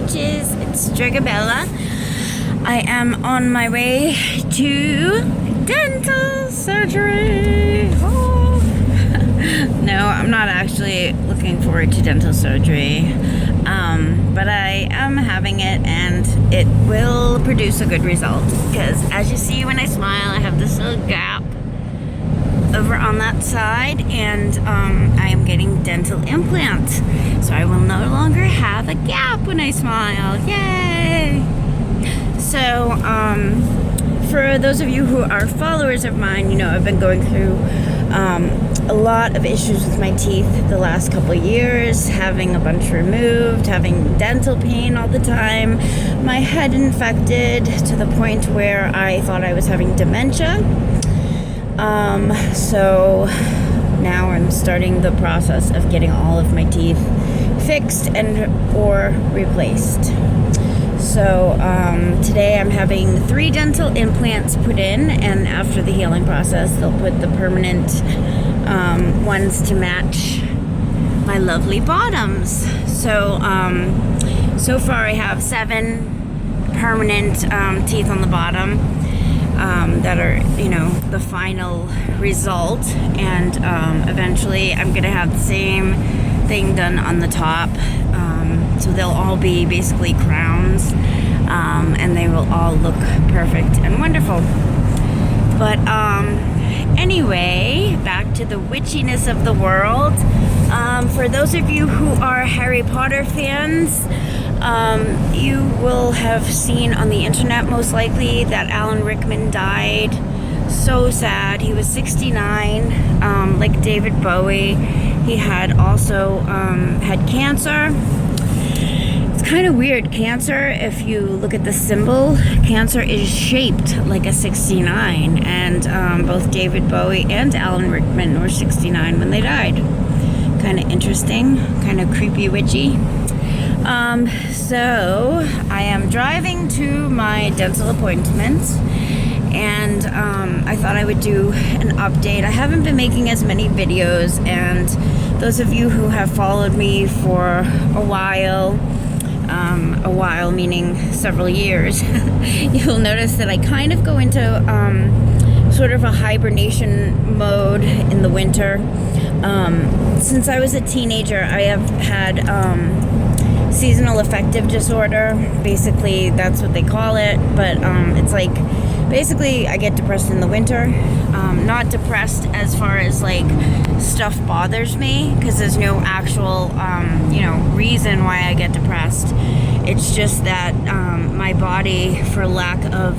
witches. It's Dragabella. I am on my way to dental surgery. Oh. No, I'm not actually looking forward to dental surgery, but I am having it, and it will produce a good result, because as you see when I smile, I have this little gap over on that side, and I am getting dental implants, so I will no longer have a gap when I smile. Yay! So for those of you who are followers of mine, you know I've been going through a lot of issues with my teeth the last couple years, having a bunch removed, having dental pain all the time, my head infected to the point where I thought I was having dementia. So now I'm starting the process of getting all of my teeth fixed and or replaced. So today I'm having 3 dental implants put in, and after the healing process they'll put the permanent ones to match my lovely bottoms. So so far I have 7 permanent teeth on the bottom that are, you know, the final result, and eventually I'm gonna have the same thing done on the top. So they'll all be basically crowns, and they will all look perfect and wonderful. But anyway, back to the witchiness of the world. For those of you who are Harry Potter fans, you will have seen on the internet most likely that Alan Rickman died. So sad. He was 69, like David Bowie. He had also had cancer. It's kind of weird. Cancer, if you look at the symbol, cancer is shaped like a 69, and both David Bowie and Alan Rickman were 69 when they died. Kind of interesting, kind of creepy witchy. So I am driving to my dental appointment, and I thought I would do an update. I haven't been making as many videos, and those of you who have followed me for a while meaning several years, you'll notice that I kind of go into sort of a hibernation mode in the winter. Since I was a teenager, I have had seasonal affective disorder. Basically, that's what they call it, but it's like, basically I get depressed in the winter. Not depressed as far as like stuff bothers me, because there's no actual you know, reason why I get depressed. It's just that my body, for lack of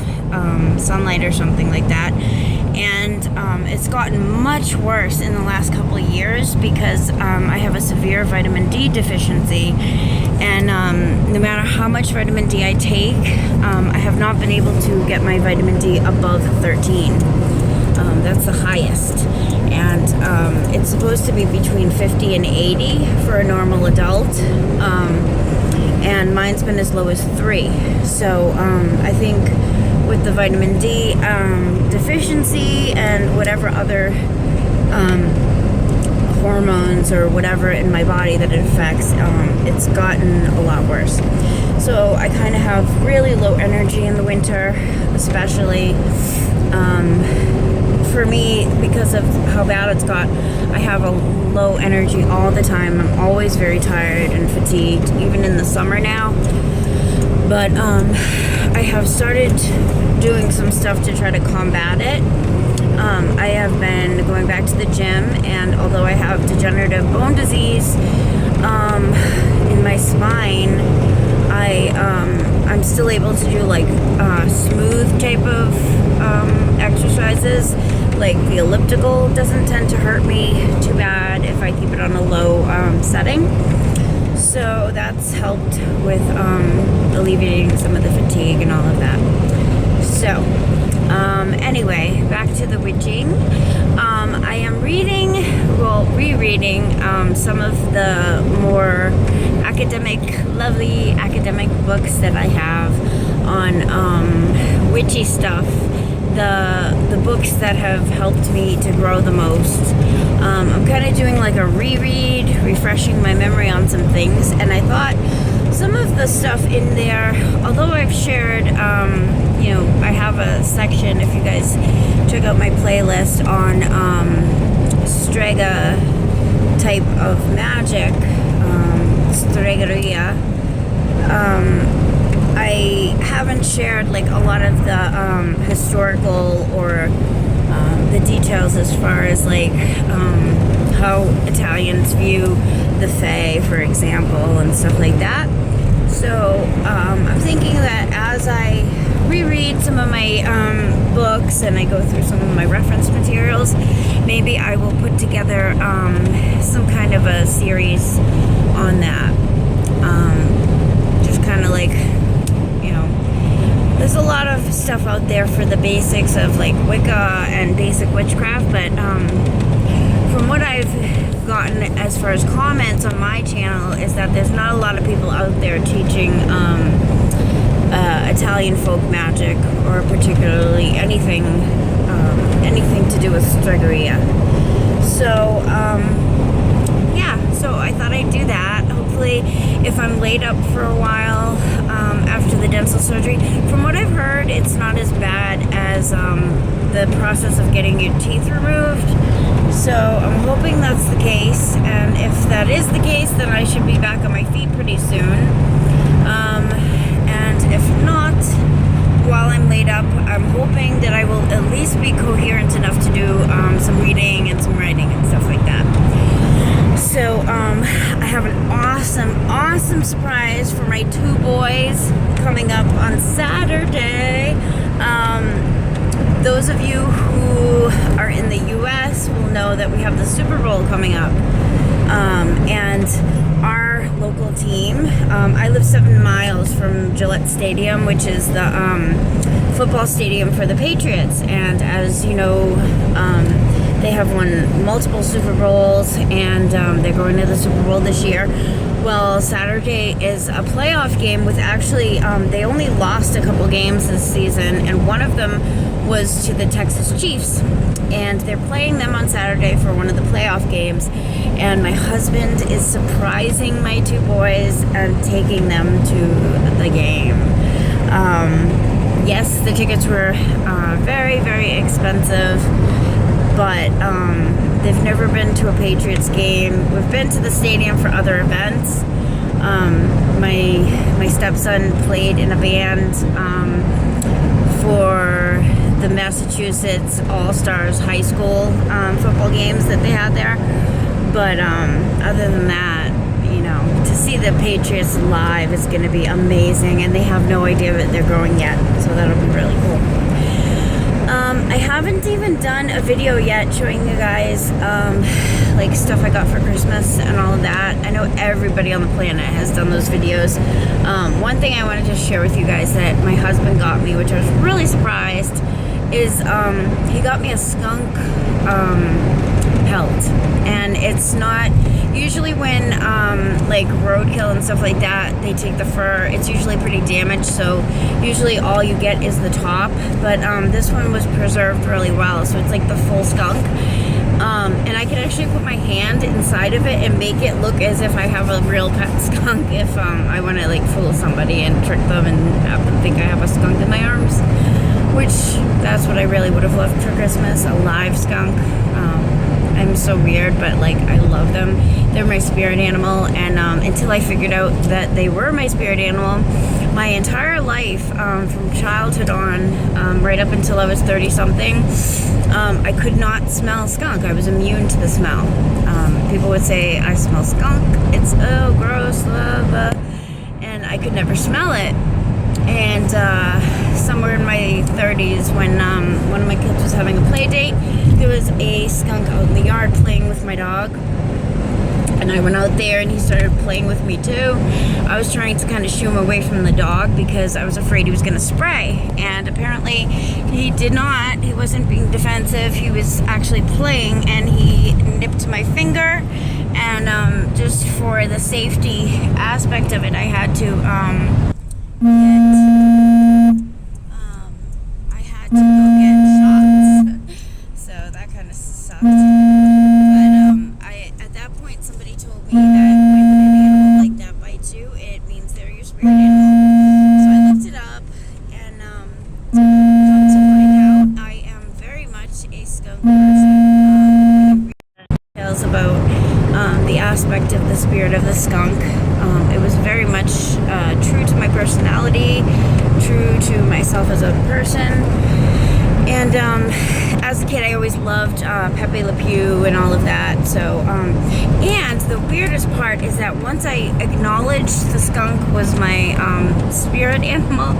sunlight or something like that, and it's gotten much worse in the last couple of years because I have a severe vitamin D deficiency, and no matter how much vitamin D I take, I have not been able to get my vitamin D above 13. That's the highest, and it's supposed to be between 50 and 80 for a normal adult, and mine's been as low as 3. So I think with the vitamin D deficiency and whatever other hormones or whatever in my body that it affects, it's gotten a lot worse. So I kind of have really low energy in the winter, especially for me, because of how bad it's got. I have a low energy all the time. I'm always very tired and fatigued, even in the summer now. But I have started doing some stuff to try to combat it. I have been going back to the gym, and although I have degenerative bone disease in my spine, I'm still able to do like smooth type of exercises. Like the elliptical doesn't tend to hurt me too bad if I keep it on a low setting. So that's helped with alleviating some of the fatigue and all of that. So anyway, back to the witching. I am rereading some of the more lovely academic books that I have on witchy stuff. The books that have helped me to grow the most. I'm kind of doing like a reread, refreshing my memory on some things, and I thought some of the stuff in there, although I've shared, I have a section, if you guys check out my playlist on Strega type of magic, Stregoria. I haven't shared like a lot of the historical or the details as far as like how Italians view the Fae, for example, and stuff like that. So I'm thinking that as I reread some of my books and I go through some of my reference materials, maybe I will put together some kind of a series on that. Just kind of like, there's a lot of stuff out there for the basics of like Wicca and basic witchcraft, but from what I've gotten as far as comments on my channel is that there's not a lot of people out there teaching Italian folk magic, or particularly anything to do with Stregoria. So so I thought I'd do that. Hopefully, if I'm laid up for a while after the dental surgery, from what I've heard, it's not as bad as the process of getting your teeth removed. So I'm hoping that's the case, and if that is the case, then I should be back on my feet pretty soon. And if not, while I'm laid up, I'm hoping that I will at least be coherent enough to do some reading and some writing and stuff like that. So I have an awesome surprise for my two boys coming up on Saturday. Those of you who are in the U.S. will know that we have the Super Bowl coming up. And our local team, I live 7 miles from Gillette Stadium, which is the football stadium for the Patriots. And as you know, they have won multiple Super Bowls, and they're going to the Super Bowl this year. Well, Saturday is a playoff game with actually, they only lost a couple games this season, and one of them was to the Texas Chiefs. And they're playing them on Saturday for one of the playoff games. And my husband is surprising my two boys and taking them to the game. Yes, the tickets were very, very expensive, but they've never been to a Patriots game. We've been to the stadium for other events. My stepson played in a band for the Massachusetts All-Stars high school football games that they had there. But other than that, to see the Patriots live is going to be amazing, and they have no idea that they're going yet, so that'll be really cool. I haven't even done a video yet showing you guys like stuff I got for Christmas and all of that. I know everybody on the planet has done those videos. One thing I want to just share with you guys that my husband got me, which I was really surprised, is he got me a skunk pelt. And it's not usually when like roadkill and stuff like that, they take the fur, it's usually pretty damaged, so usually all you get is the top, but this one was preserved really well, so it's like the full skunk. And I can actually put my hand inside of it and make it look as if I have a real pet skunk if I want to like fool somebody and trick them and have them think I have a skunk in my arms, which that's what I really would have loved for Christmas, a live skunk. I'm so weird, but like I love them. They're my spirit animal, and until I figured out that they were my spirit animal, my entire life, from childhood on, right up until I was 30-something, I could not smell skunk. I was immune to the smell. People would say, I smell skunk, it's gross, blah, blah, and I could never smell it. And somewhere in my 30s, when one of my kids was having a play date, there was a skunk out in the yard playing with my dog. And I went out there and he started playing with me too. I was trying to kind of shoo him away from the dog because I was afraid he was going to spray. And apparently he did not. He wasn't being defensive. He was actually playing, and he nipped my finger. And just for the safety aspect of it, I had to go get shots. So that kind of sucked. But at that point, somebody told me that when an animal like that bites you, it means they're the skunk. It was very much true to my personality, true to myself as a person. And as a kid, I always loved Pepe Le Pew and all of that. So, and the weirdest part is that once I acknowledged the skunk was my spirit animal,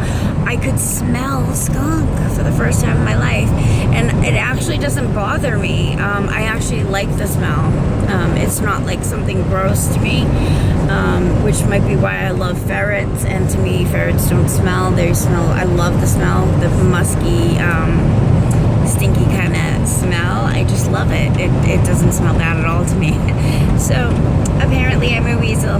I could smell skunk for the first time in my life. And it actually doesn't bother me. I actually like the smell. It's not like something gross to me, which might be why I love ferrets. And to me, ferrets don't smell. They smell, I love the smell, the musky, stinky kind of smell. I just love it. It doesn't smell bad at all to me. So apparently I'm a weasel.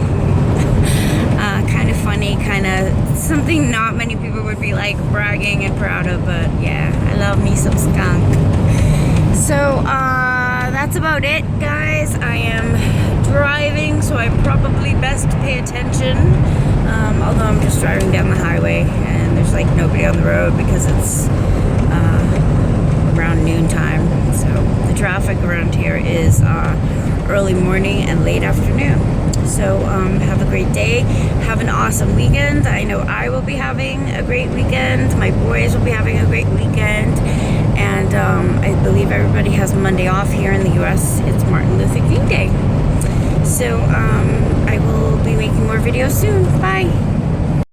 Kind of funny, kind of something not many people would be like bragging and proud of, but yeah, I love me some skunk. So that's about it, guys. I am driving, so I probably best pay attention, although I'm just driving down the highway and there's like nobody on the road because it's around noontime. So the traffic around here is early morning and late afternoon. So have a great day. Have an awesome weekend. I know I will be having a great weekend. My boys will be having a great weekend. And I believe everybody has Monday off here in the U.S. It's Martin Luther King Day. So I will be making more videos soon. Bye.